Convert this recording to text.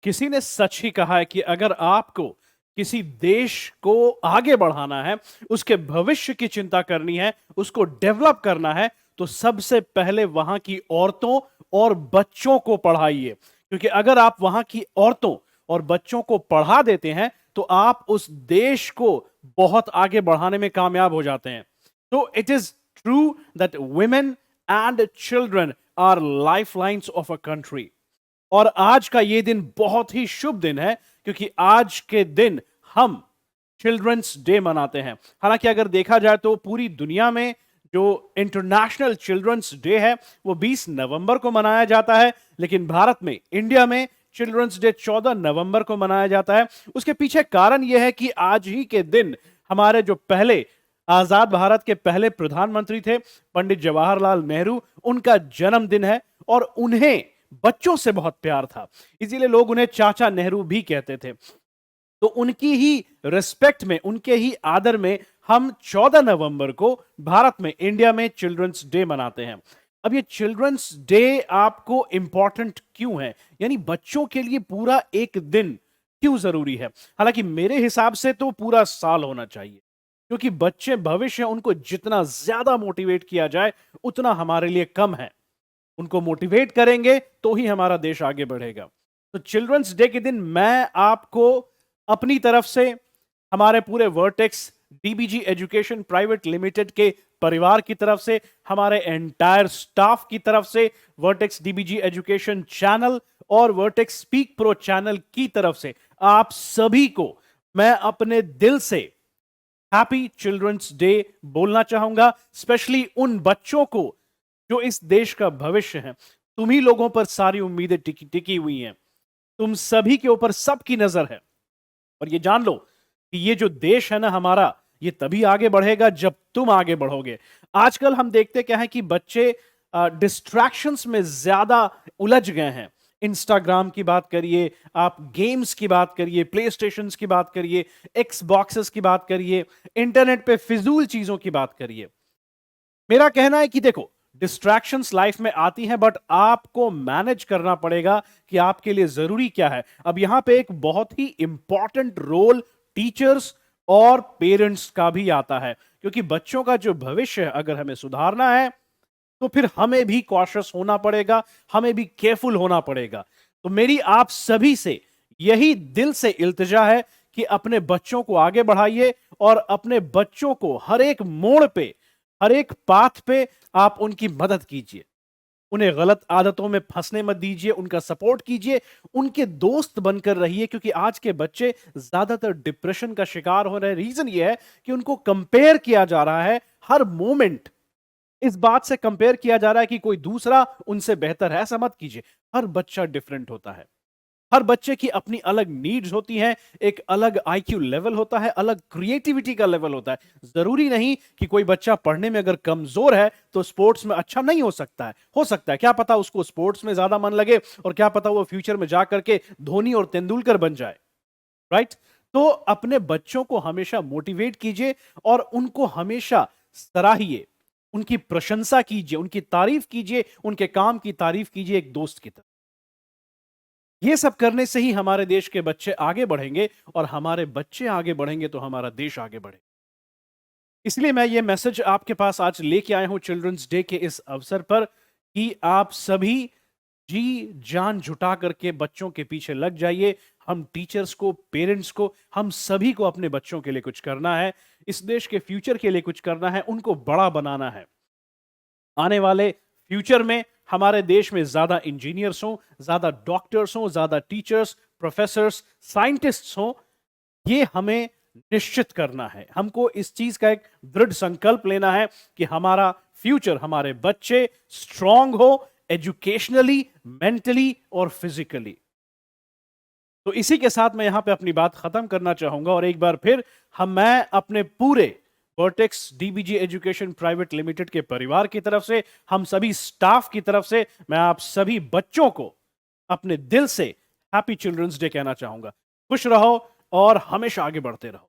किसी ने सच ही कहा है कि अगर आपको किसी देश को आगे बढ़ाना है, उसके भविष्य की चिंता करनी है, उसको डेवलप करना है, तो सबसे पहले वहां की औरतों और बच्चों को पढ़ाइए। क्योंकि अगर आप वहां की औरतों और बच्चों को पढ़ा देते हैं, तो आप उस देश को बहुत आगे बढ़ाने में कामयाब हो जाते हैं। तो it is true that women and children are lifelines of a country. और आज का ये दिन बहुत ही शुभ दिन है, क्योंकि आज के दिन हम चिल्ड्रंस डे मनाते हैं। हालांकि अगर देखा जाए तो पूरी दुनिया में जो इंटरनेशनल चिल्ड्रंस डे है वो 20 नवंबर को मनाया जाता है, लेकिन भारत में, इंडिया में चिल्ड्रंस डे 14 नवंबर को मनाया जाता है। उसके पीछे कारण यह है कि आज ही के दिन हमारे जो पहले आजाद भारत के पहले प्रधानमंत्री थे, पंडित जवाहरलाल नेहरू, उनका जन्मदिन है। और उन्हें बच्चों से बहुत प्यार था, इसीलिए लोग उन्हें चाचा नेहरू भी कहते थे। तो उनकी ही रिस्पेक्ट में, उनके ही आदर में हम 14 नवंबर को भारत में, इंडिया में चिल्ड्रंस डे मनाते हैं। अब ये चिल्ड्रंस डे आपको इंपॉर्टेंट क्यों है, यानी बच्चों के लिए पूरा एक दिन क्यों जरूरी है? हालांकि मेरे हिसाब से तो पूरा साल होना चाहिए, क्योंकि बच्चे भविष्य, उनको जितना ज्यादा मोटिवेट किया जाए उतना हमारे लिए कम है। उनको मोटिवेट करेंगे तो ही हमारा देश आगे बढ़ेगा। तो चिल्ड्रंस डे के दिन मैं आपको अपनी तरफ से, हमारे पूरे vertex DBG education private limited के परिवार की तरफ से, हमारे एंटायर स्टाफ की तरफ से, वर्टेक्स डीबीजी एजुकेशन चैनल और वर्टेक्स स्पीक प्रो चैनल की तरफ से, आप सभी को मैं अपने दिल से हैप्पी चिल्ड्रंस डे बोलना चाहूंगा। स्पेशली उन बच्चों को जो इस देश का भविष्य है। तुम्ही लोगों पर सारी उम्मीदें टिकी टिकी हुई हैं। तुम सभी के ऊपर सबकी नजर है। और ये जान लो कि ये जो देश है ना हमारा, ये तभी आगे बढ़ेगा जब तुम आगे बढ़ोगे। आजकल हम देखते क्या है कि बच्चे डिस्ट्रैक्शंस में ज्यादा उलझ गए हैं। इंस्टाग्राम की बात करिए, आप गेम्स की बात करिए, प्ले स्टेशन की बात करिए, एक्स बॉक्सेस की बात करिए, इंटरनेट पे फिजूल चीजों की बात करिए। मेरा कहना है कि देखो, डिस्ट्रैक्शंस लाइफ में आती हैं, बट आपको मैनेज करना पड़ेगा कि आपके लिए जरूरी क्या है। अब यहां पे एक बहुत ही इंपॉर्टेंट रोल टीचर्स और पेरेंट्स का भी आता है, क्योंकि बच्चों का जो भविष्य है अगर हमें सुधारना है, तो फिर हमें भी कॉशियस होना पड़ेगा, हमें भी केयरफुल होना पड़ेगा। तो मेरी आप सभी से यही दिल से इल्तिजा है कि अपने बच्चों को आगे बढ़ाइए और अपने बच्चों को हर एक मोड़ पे, हर एक पाथ पे आप उनकी मदद कीजिए। उन्हें गलत आदतों में फंसने मत दीजिए, उनका सपोर्ट कीजिए, उनके दोस्त बनकर रहिए। क्योंकि आज के बच्चे ज्यादातर डिप्रेशन का शिकार हो रहे हैं। रीजन ये है कि उनको कंपेयर किया जा रहा है हर मोमेंट। इस बात से कंपेयर किया जा रहा है कि कोई दूसरा उनसे बेहतर है। ऐसा मत कीजिए। हर बच्चा डिफरेंट होता है। हर बच्चे की अपनी अलग नीड्स होती हैं, एक अलग आईक्यू लेवल होता है, अलग क्रिएटिविटी का लेवल होता है। जरूरी नहीं कि कोई बच्चा पढ़ने में अगर कमजोर है तो स्पोर्ट्स में अच्छा नहीं हो सकता है। हो सकता है, क्या पता उसको स्पोर्ट्स में ज्यादा मन लगे और क्या पता वो फ्यूचर में जाकर के धोनी और तेंदुलकर बन जाए। राइट? तो अपने बच्चों को हमेशा मोटिवेट कीजिए और उनको हमेशा सराहिए, उनकी प्रशंसा कीजिए, उनकी तारीफ कीजिए, उनके काम की तारीफ कीजिए एक दोस्त की तरह। ये सब करने से ही हमारे देश के बच्चे आगे बढ़ेंगे, और हमारे बच्चे आगे बढ़ेंगे तो हमारा देश आगे बढ़ेगा। इसलिए मैं ये मैसेज आपके पास आज लेके आया हूं चिल्ड्रंस डे के इस अवसर पर, कि आप सभी जी जान जुटा करके बच्चों के पीछे लग जाइए। हम टीचर्स को, पेरेंट्स को, हम सभी को अपने बच्चों के लिए कुछ करना है। इस देश के फ्यूचर के लिए कुछ करना है, उनको बड़ा बनाना है। आने वाले फ्यूचर में हमारे देश में ज्यादा इंजीनियर्स हों, ज्यादा डॉक्टर्स हों, ज्यादा टीचर्स, प्रोफेसर्स, साइंटिस्ट्स हों। ये हमें निश्चित करना है। हमको इस चीज का एक दृढ़ संकल्प लेना है कि हमारा फ्यूचर, हमारे बच्चे स्ट्रांग हो, एजुकेशनली, मेंटली और फिजिकली। तो इसी के साथ मैं यहां पे अपनी बात खत्म करना चाहूंगा, और एक बार फिर मैं अपने पूरे vertex DBG education private limited के परिवार की तरफ से, हम सभी स्टाफ की तरफ से, मैं आप सभी बच्चों को अपने दिल से हैप्पी चिल्ड्रंस डे कहना चाहूंगा। खुश रहो और हमेशा आगे बढ़ते रहो।